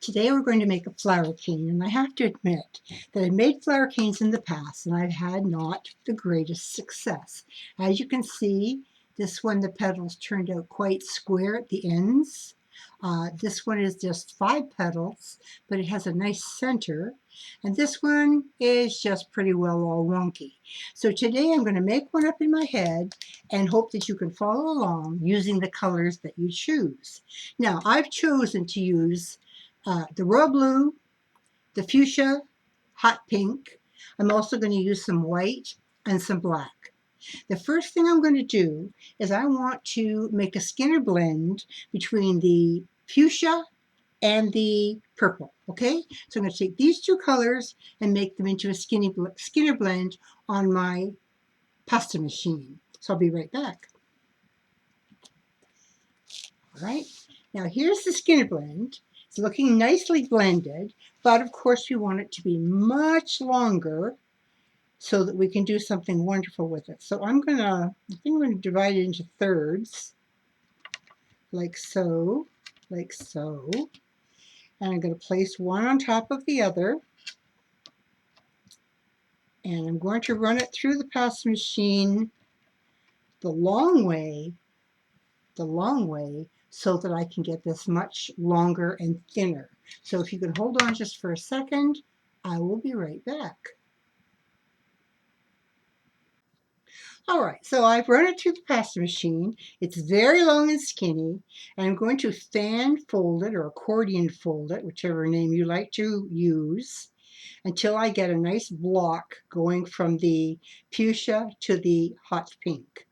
Today we're going to make a flower cane, and I have to admit that I made flower canes in the past and I've had not the greatest success. As you can see, this one, the petals turned out quite square at the ends. This one is just 5 petals, but it has a nice center. And this one is just pretty well all wonky. So today I'm going to make one up in my head and hope that you can follow along using the colors that you choose. Now, I've chosen to use the royal blue, the fuchsia, hot pink. I'm also going to use some white and some black. The first thing I'm going to do is I want to make a Skinner blend between the fuchsia and the purple, okay? So I'm going to take these two colors and make them into a Skinner blend on my pasta machine. So I'll be right back. All right, now here's the Skinner blend. It's looking nicely blended, but of course we want it to be much longer so that we can do something wonderful with it. So I think I'm gonna divide it into thirds, like so, like so. And I'm gonna place one on top of the other. And I'm going to run it through the pasta machine the long way, so that I can get this much longer and thinner. So if you could hold on just for a second, I will be right back. All right, so I've run it through the pasta machine. It's very long and skinny, and I'm going to fan fold it or accordion fold it, whichever name you like to use, until I get a nice block going from the fuchsia to the hot pink.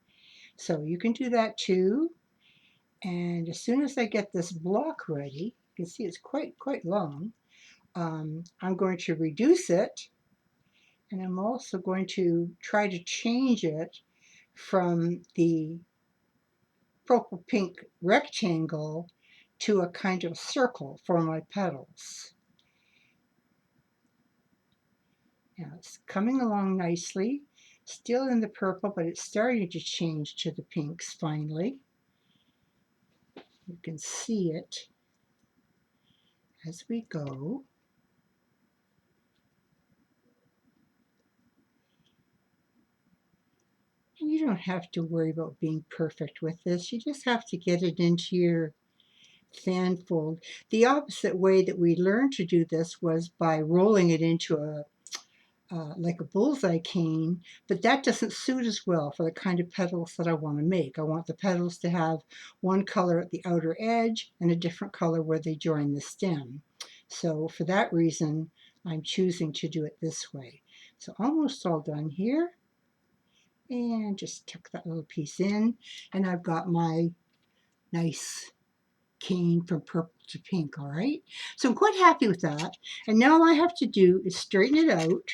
So you can do that too. And as soon as I get this block ready, you can see it's quite long. I'm going to reduce it, and I'm also going to try to change it from the purple pink rectangle to a kind of circle for my petals. Now it's coming along nicely, still in the purple, but it's starting to change to the pinks finally. You can see it as we go. And you don't have to worry about being perfect with this. You just have to get it into your fan fold. The opposite way that we learned to do this was by rolling it into like a bullseye cane, but that doesn't suit as well for the kind of petals that I want to make. I want the petals to have one color at the outer edge and a different color where they join the stem. So for that reason, I'm choosing to do it this way. So almost all done here. And just tuck that little piece in. And I've got my nice cane from purple to pink, all right? So I'm quite happy with that. And now all I have to do is straighten it out.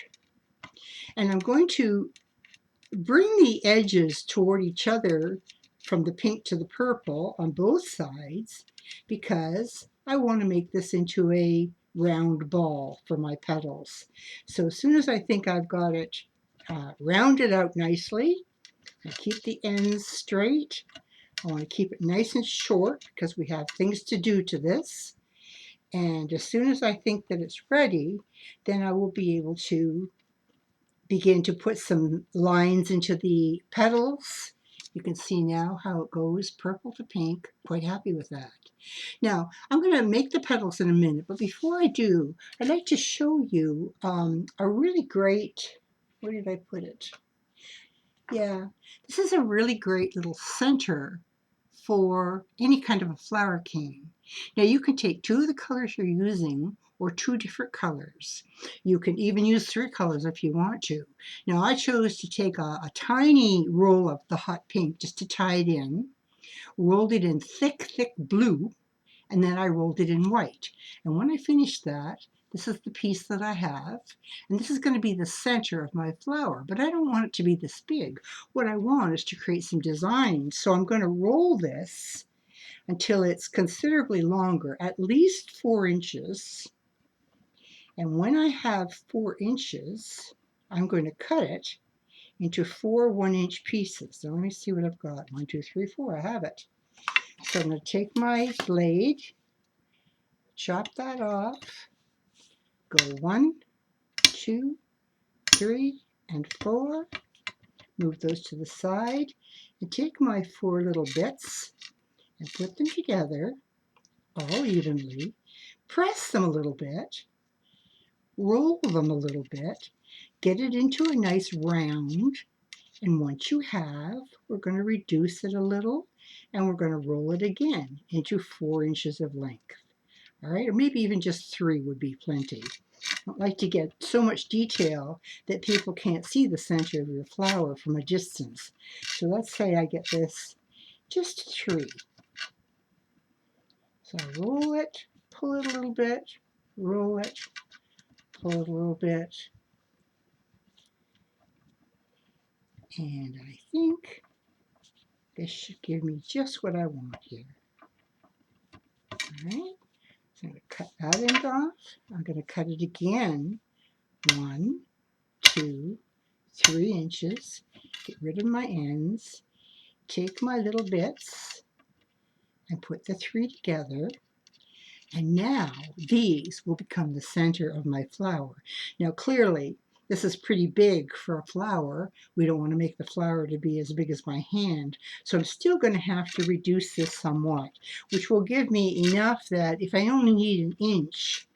And I'm going to bring the edges toward each other from the pink to the purple on both sides because I want to make this into a round ball for my petals. So as soon as I think I've got it rounded out nicely, I keep the ends straight. I want to keep it nice and short because we have things to do to this. And as soon as I think that it's ready, then I will be able to begin to put some lines into the petals. You can see now how it goes purple to pink. Quite happy with that. Now, I'm going to make the petals in a minute, but before I do, I'd like to show you a really great, where did I put it? Yeah, this is a really great little center for any kind of a flower cane. Now you can take 2 of the colors you're using or 2 different colors. You can even use 3 colors if you want to. Now I chose to take a tiny roll of the hot pink just to tie it in, rolled it in thick blue, and then I rolled it in white. And when I finished that, this is the piece that I have, and this is going to be the center of my flower, but I don't want it to be this big. What I want is to create some design, so I'm going to roll this until it's considerably longer, at least 4 inches. And when I have 4 inches, I'm going to cut it into 4 1-inch pieces. So let me see what I've got. 1, 2, 3, 4, I have it. So I'm going to take my blade, chop that off. Go 1, 2, 3, and 4. Move those to the side and take my 4 little bits and put them together all evenly. Press them a little bit, roll them a little bit, get it into a nice round, and once you have, we're going to reduce it a little and we're going to roll it again into 4 inches of length. All right, or maybe even just 3 would be plenty. I don't like to get so much detail that people can't see the center of your flower from a distance. So let's say I get this just 3. So I roll it, pull it a little bit, roll it, pull it a little bit, and I think this should give me just what I want here. All right, so I'm going to cut that end off. I'm going to cut it again, 1, 2, 3 inches, get rid of my ends, take my little bits and put the 3 together, and now these will become the center of my flower. Now clearly this is pretty big for a flower. We don't want to make the flower to be as big as my hand, so I'm still going to have to reduce this somewhat, which will give me enough that if I only need an inch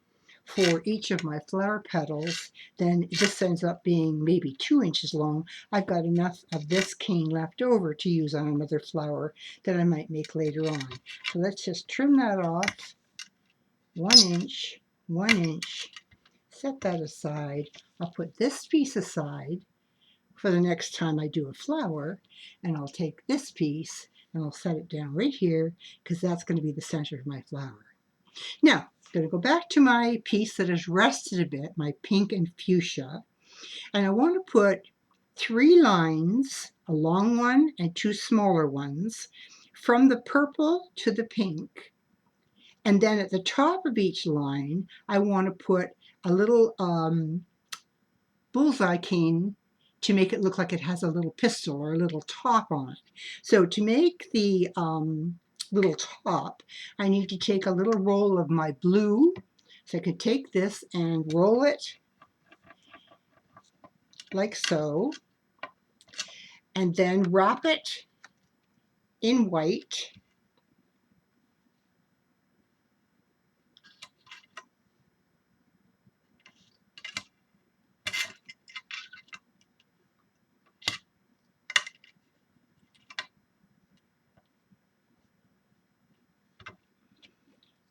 for each of my flower petals, then this ends up being maybe 2 inches long. I've got enough of this cane left over to use on another flower that I might make later on. So let's just trim that off, 1 inch, 1 inch, set that aside. I'll put this piece aside for the next time I do a flower, and I'll take this piece and I'll set it down right here because that's going to be the center of my flower. Now, I'm going to go back to my piece that has rested a bit, my pink and fuchsia, and I want to put 3 lines, a long one and 2 smaller ones, from the purple to the pink. And then at the top of each line, I want to put a little bullseye cane to make it look like it has a little pistil or a little top on it. So to make the little top, I need to take a little roll of my blue. So I can take this and roll it like so, and then wrap it in white.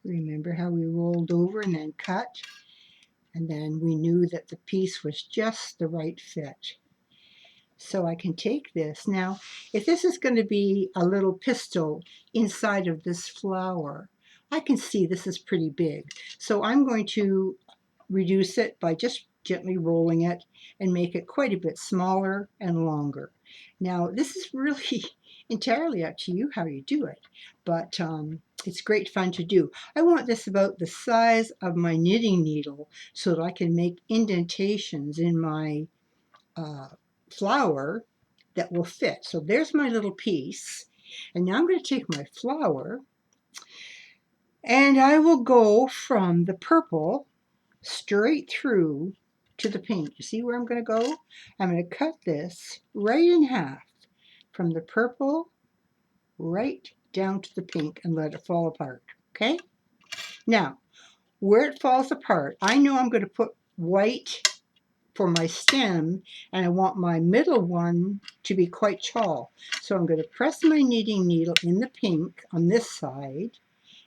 Remember how we rolled over and then cut? And then we knew that the piece was just the right fit. So I can take this. Now, if this is going to be a little pistil inside of this flower, I can see this is pretty big. So I'm going to reduce it by just gently rolling it and make it quite a bit smaller and longer. Now, this is really entirely up to you how you do it, but it's great fun to do. I want this about the size of my knitting needle so that I can make indentations in my flower that will fit. So there's my little piece. And now I'm going to take my flower and I will go from the purple straight through to the pink. You see where I'm going to go? I'm going to cut this right in half from the purple right down to the pink and let it fall apart. Okay? Now, where it falls apart, I know I'm going to put white for my stem, and I want my middle one to be quite tall. So I'm going to press my knitting needle in the pink on this side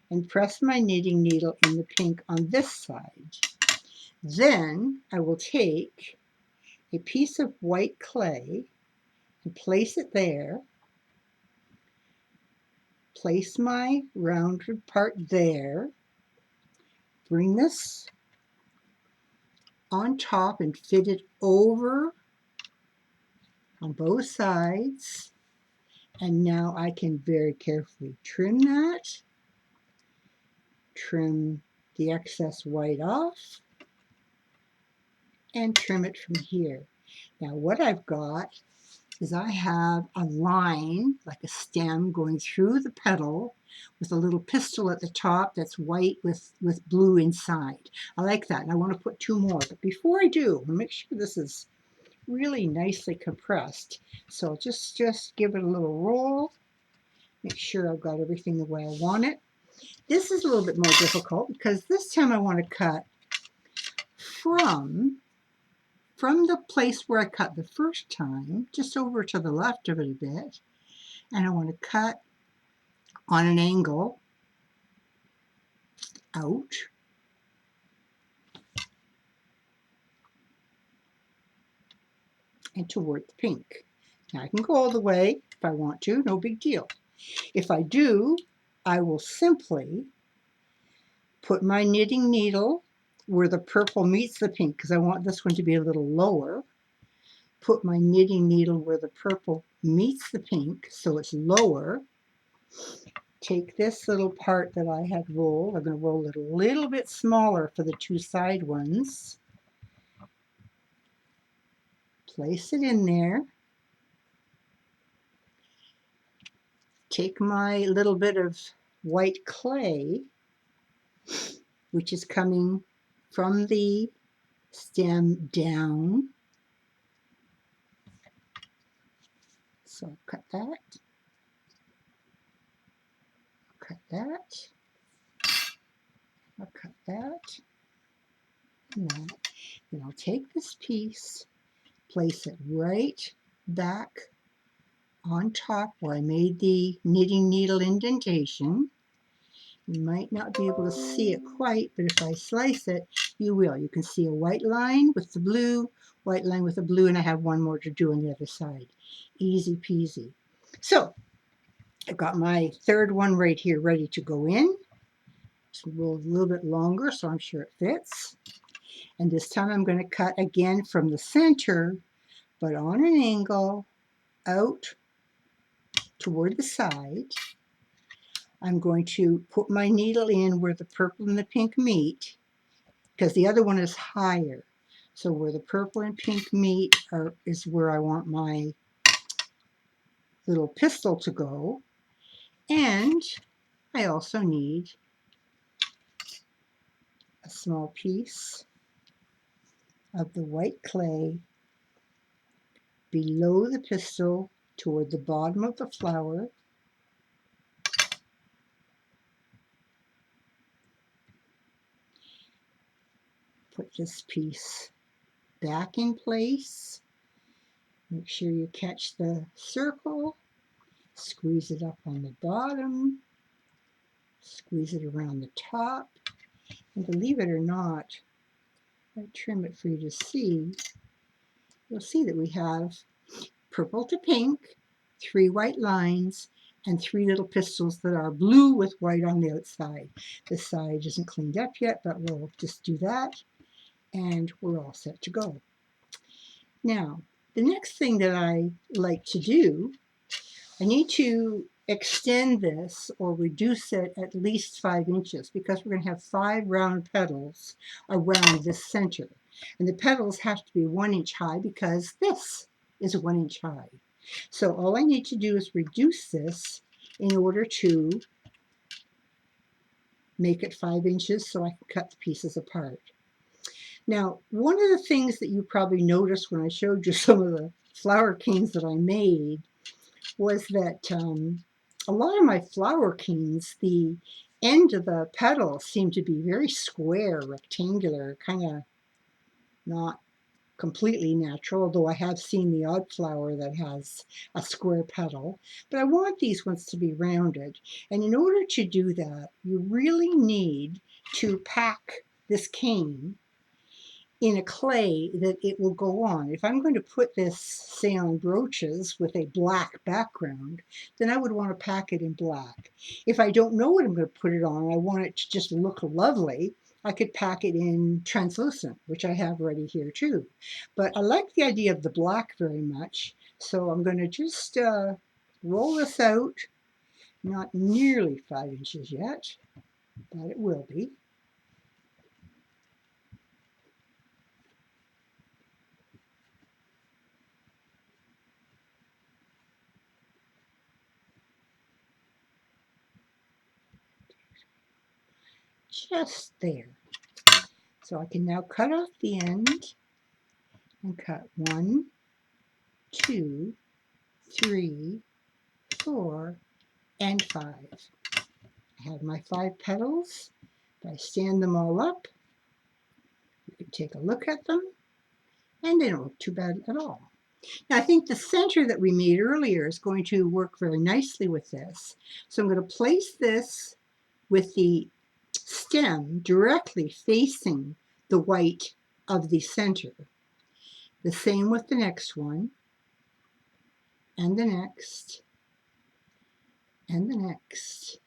and press my knitting needle in the pink on this side. Then I will take a piece of white clay and place it there, place my rounded part there, bring this on top and fit it over on both sides. And now I can very carefully trim that, trim the excess white off, and trim it from here. Now what I've got is I have a line, like a stem, going through the petal with a little pistil at the top that's white with blue inside. I like that, and I want to put 2 more. But before I do, I'll make sure this is really nicely compressed. So just give it a little roll. Make sure I've got everything the way I want it. This is a little bit more difficult because this time I want to cut from the place where I cut the first time, just over to the left of it a bit, and I want to cut on an angle out and toward the pink. Now I can go all the way if I want to, no big deal. If I do, I will simply put my knitting needle where the purple meets the pink, because I want this one to be a little lower. Put my knitting needle where the purple meets the pink, so it's lower. Take this little part that I had rolled. I'm going to roll it a little bit smaller for the 2 side ones. Place it in there. Take my little bit of white clay, which is coming from the stem down. So I'll cut that. Cut that. I'll cut that. And that. Then I'll take this piece, place it right back on top where I made the knitting needle indentation. You might not be able to see it quite, but if I slice it, you will. You can see a white line with the blue, white line with the blue, and I have one more to do on the other side. Easy peasy. So I've got my third one right here ready to go in. Just roll a little bit longer so I'm sure it fits. And this time I'm going to cut again from the center, but on an angle out toward the side. I'm going to put my needle in where the purple and the pink meet, because the other one is higher. So where the purple and pink meet is where I want my little pistil to go. And I also need a small piece of the white clay below the pistil toward the bottom of the flower. Put this piece back in place. Make sure you catch the circle. Squeeze it up on the bottom. Squeeze it around the top. And believe it or not, I trim it for you to see. You'll see that we have purple to pink, 3 white lines, and 3 little pistils that are blue with white on the outside. This side isn't cleaned up yet, but we'll just do that, and we're all set to go. Now, the next thing that I like to do, I need to extend this or reduce it at least 5 inches, because we're going to have 5 round petals around this center. And the petals have to be 1 inch high because this is 1 inch high. So all I need to do is reduce this in order to make it 5 inches so I can cut the pieces apart. Now, one of the things that you probably noticed when I showed you some of the flower canes that I made was that a lot of my flower canes, the end of the petals seem to be very square, rectangular, kind of not completely natural, although I have seen the odd flower that has a square petal. But I want these ones to be rounded. And in order to do that, you really need to pack this cane in a clay that it will go on. If I'm going to put this, say, on brooches with a black background, then I would want to pack it in black. If I don't know what I'm going to put it on, I want it to just look lovely, I could pack it in translucent, which I have ready here too. But I like the idea of the black very much, so I'm going to just roll this out. Not nearly 5 inches yet, but it will be. just there. So I can now cut off the end and cut 1, 2, 3, 4, and 5. I have my 5 petals. If I stand them all up, you can take a look at them, and they don't look too bad at all. Now, I think the center that we made earlier is going to work very nicely with this. So I'm going to place this with the stem directly facing the white of the center. The same with the next one, and the next, and the next.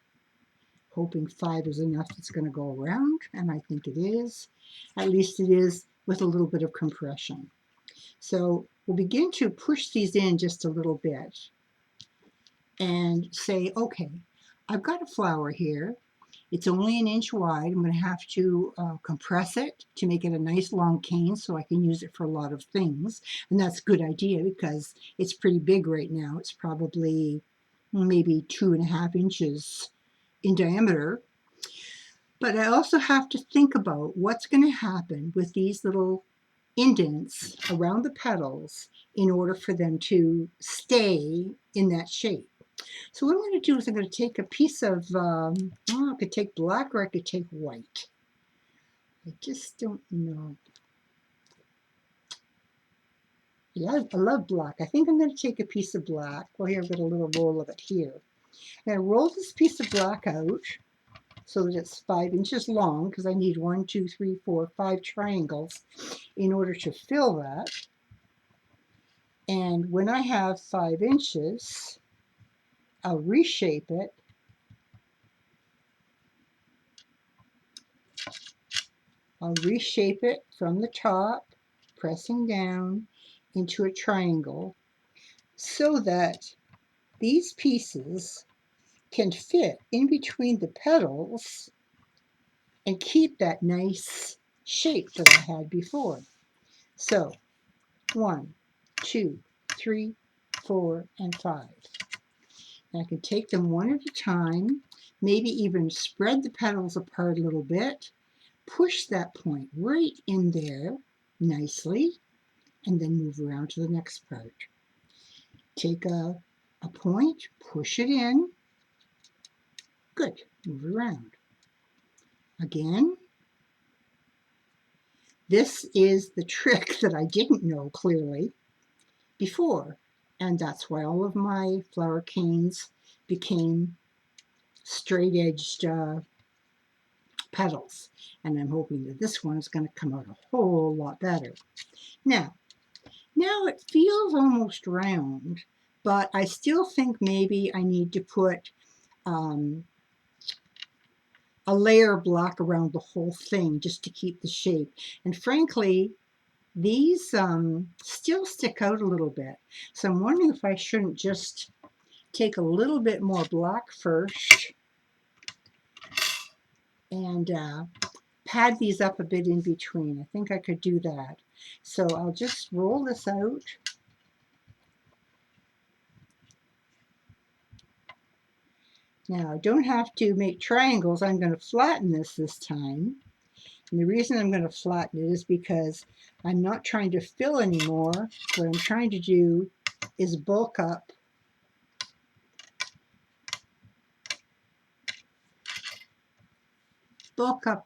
Hoping 5 is enough that's going to go around, and I think it is. At least it is with a little bit of compression. So we'll begin to push these in just a little bit and say, okay, I've got a flower here. It's only 1 inch wide. I'm going to have to compress it to make it a nice long cane so I can use it for a lot of things. And that's a good idea because it's pretty big right now. It's probably maybe 2.5 inches in diameter. But I also have to think about what's going to happen with these little indents around the petals in order for them to stay in that shape. So what I'm going to do is I'm going to take a piece of, I could take black or I could take white. I just don't know. Yeah, I love black. I think I'm going to take a piece of black. Well, here I've got a little roll of it here. I'm going to roll this piece of black out so that it's 5 inches long because I need 1, 2, 3, 4, 5 triangles in order to fill that. And when I have 5 inches, I'll reshape it. I'll reshape it from the top, pressing down into a triangle so that these pieces can fit in between the petals and keep that nice shape that I had before. So 1, 2, 3, 4, and 5. And I can take them one at a time, maybe even spread the petals apart a little bit, push that point right in there nicely, and then move around to the next part. Take a point, push it in. Good. Move around. Again. This is the trick that I didn't know clearly before, and that's why all of my flower canes became straight-edged petals. And I'm hoping that this one is going to come out a whole lot better. Now it feels almost round, but I still think maybe I need to put a layer of black around the whole thing just to keep the shape. And frankly, these still stick out a little bit. So I'm wondering if I shouldn't just take a little bit more black first and pad these up a bit in between. I think I could do that. So I'll just roll this out. Now I don't have to make triangles. I'm going to flatten this time. And the reason I'm going to flatten it is because I'm not trying to fill anymore. What I'm trying to do is bulk up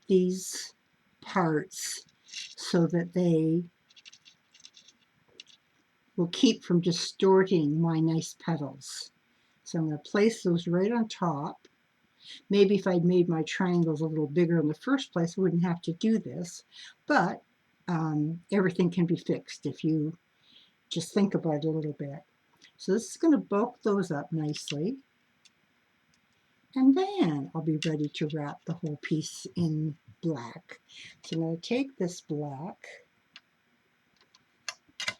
these parts so that they will keep from distorting my nice petals. So I'm going to place those right on top. Maybe if I'd made my triangles a little bigger in the first place, I wouldn't have to do this. But everything can be fixed if you just think about it a little bit. So this is going to bulk those up nicely. And then I'll be ready to wrap the whole piece in black. So I'm going to take this black. I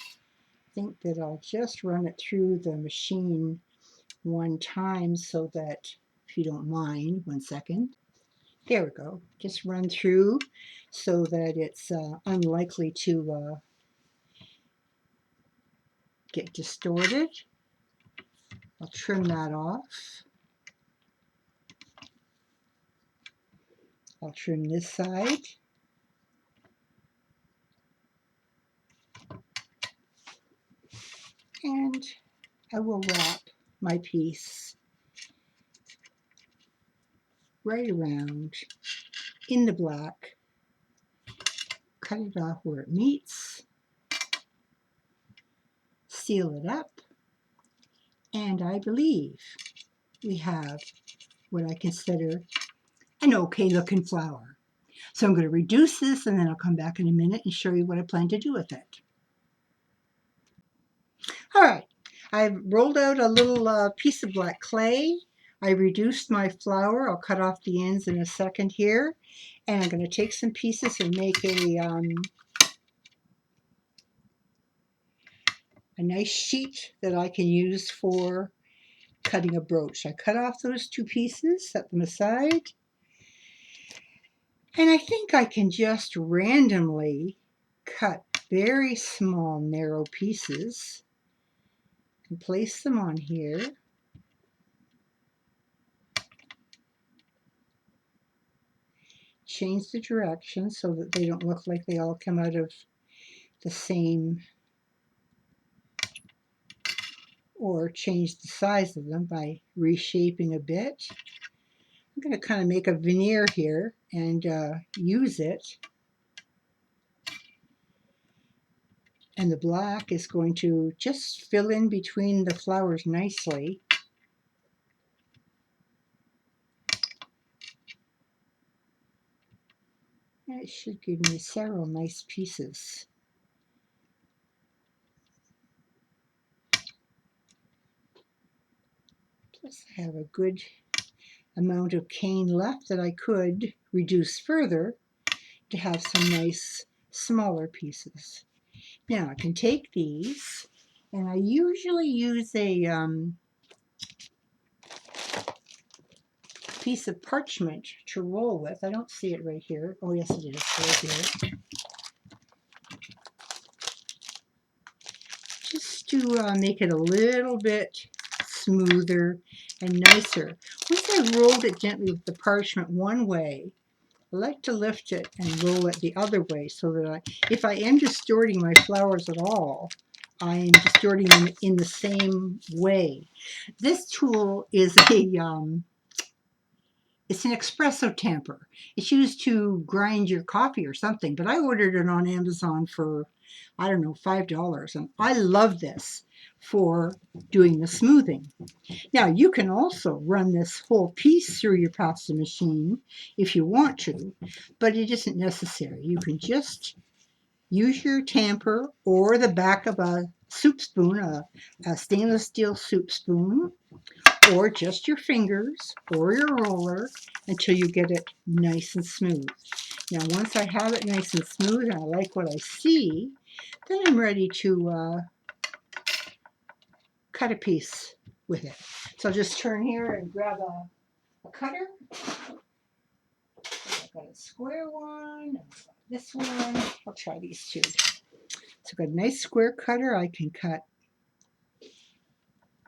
think that I'll just run it through the machine one time so that, if you don't mind, 1 second. There we go. Just run through so that it's unlikely to get distorted. I'll trim that off. I'll trim this side. And I will wrap my piece right around in the black, cut it off where it meets, seal it up, and I believe we have what I consider an okay looking flower. So I'm going to reduce this and then I'll come back in a minute and show you what I plan to do with it. All right, I've rolled out a little piece of black clay. I reduced my flower. I'll cut off the ends in a second here. And I'm going to take some pieces and make a nice sheet that I can use for cutting a brooch. I cut off those two pieces, set them aside. And I think I can just randomly cut very small, narrow pieces and place them on here. Change the direction so that they don't look like they all come out of the same, or change the size of them by reshaping a bit. I'm going to kind of make a veneer here and use it. And the black is going to just fill in between the flowers nicely. And it should give me several nice pieces. Plus I have a good amount of cane left that I could reduce further to have some nice smaller pieces. Now I can take these, and I usually use a piece of parchment to roll with. I don't see it right here. Oh yes, it is right here. Just to make it a little bit smoother and nicer. Once I've rolled it gently with the parchment one way, I like to lift it and roll it the other way so that if I am distorting my flowers at all, I am distorting them in the same way. This tool is it's an espresso tamper. It's used to grind your coffee or something, but I ordered it on Amazon for, I don't know, $5, and I love this for doing the smoothing. Now, you can also run this whole piece through your pasta machine if you want to, but it isn't necessary. You can just use your tamper or the back of a soup spoon, a stainless steel soup spoon, or just your fingers or your roller until you get it nice and smooth. Now, once I have it nice and smooth and I like what I see, then I'm ready to cut a piece with it. So I'll just turn here and grab a cutter. I've got a square one, this one. I'll try these two. So I've got a nice square cutter. I can cut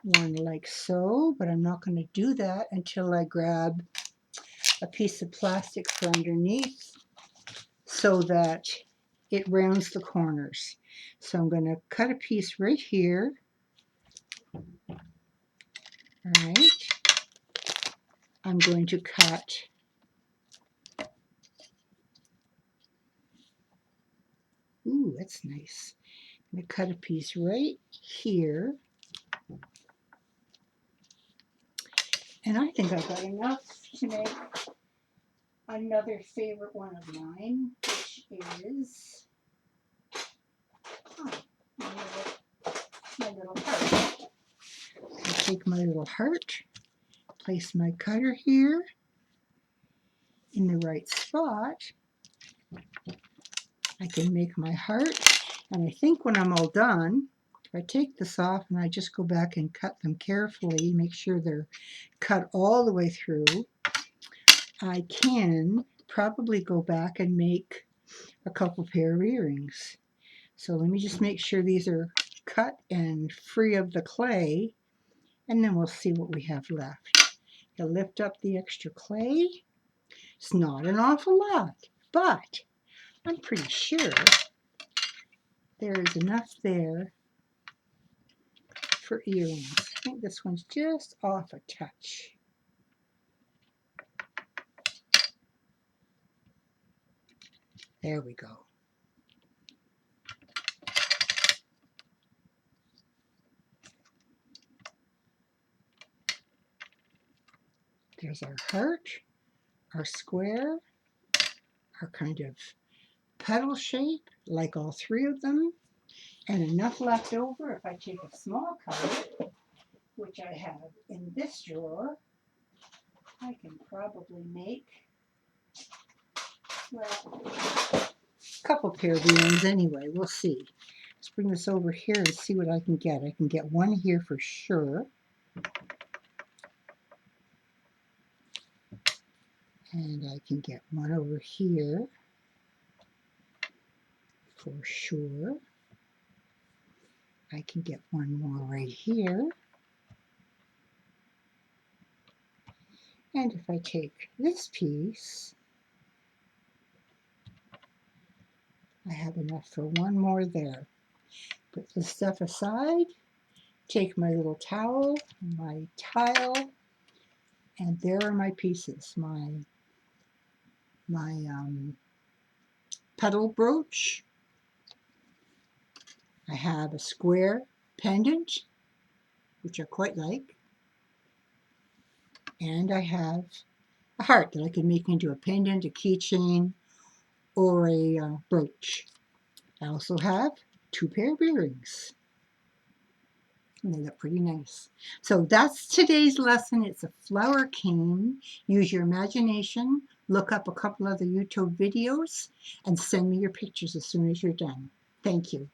one like so, but I'm not going to do that until I grab a piece of plastic for underneath so that it rounds the corners. So I'm going to cut a piece right here. All right. I'm going to cut ooh, that's nice. I'm going to cut a piece right here. And I think I've got enough to make another favorite one of mine, which is my little heart. I take my little heart, place my cutter here in the right spot. I can make my heart, and I think when I'm all done, if I take this off and I just go back and cut them carefully, make sure they're cut all the way through, I can probably go back and make a couple pair of earrings. So let me just make sure these are cut and free of the clay, and then we'll see what we have left. I'll lift up the extra clay, It's not an awful lot, but I'm pretty sure there is enough there for earrings. I think this one's just off a touch. There we go. There's our heart, our square, our kind of petal shape, like all three of them, and enough left over if I take a small color, which I have in this drawer. I can probably make, well, a couple pair of earrings anyway. We'll see. Let's bring this over here and see what I can get. I can get one here for sure. And I can get one over here for sure. I can get one more right here. And if I take this piece, I have enough for one more there. Put this stuff aside, take my little towel, my tile, and there are my pieces. My petal brooch. I have a square pendant, which I quite like. And I have a heart that I could make into a pendant, a keychain, or a brooch. I also have two pair of earrings. And they look pretty nice. So that's today's lesson. It's a flower cane. Use your imagination. Look up a couple other YouTube videos and send me your pictures as soon as you're done. Thank you.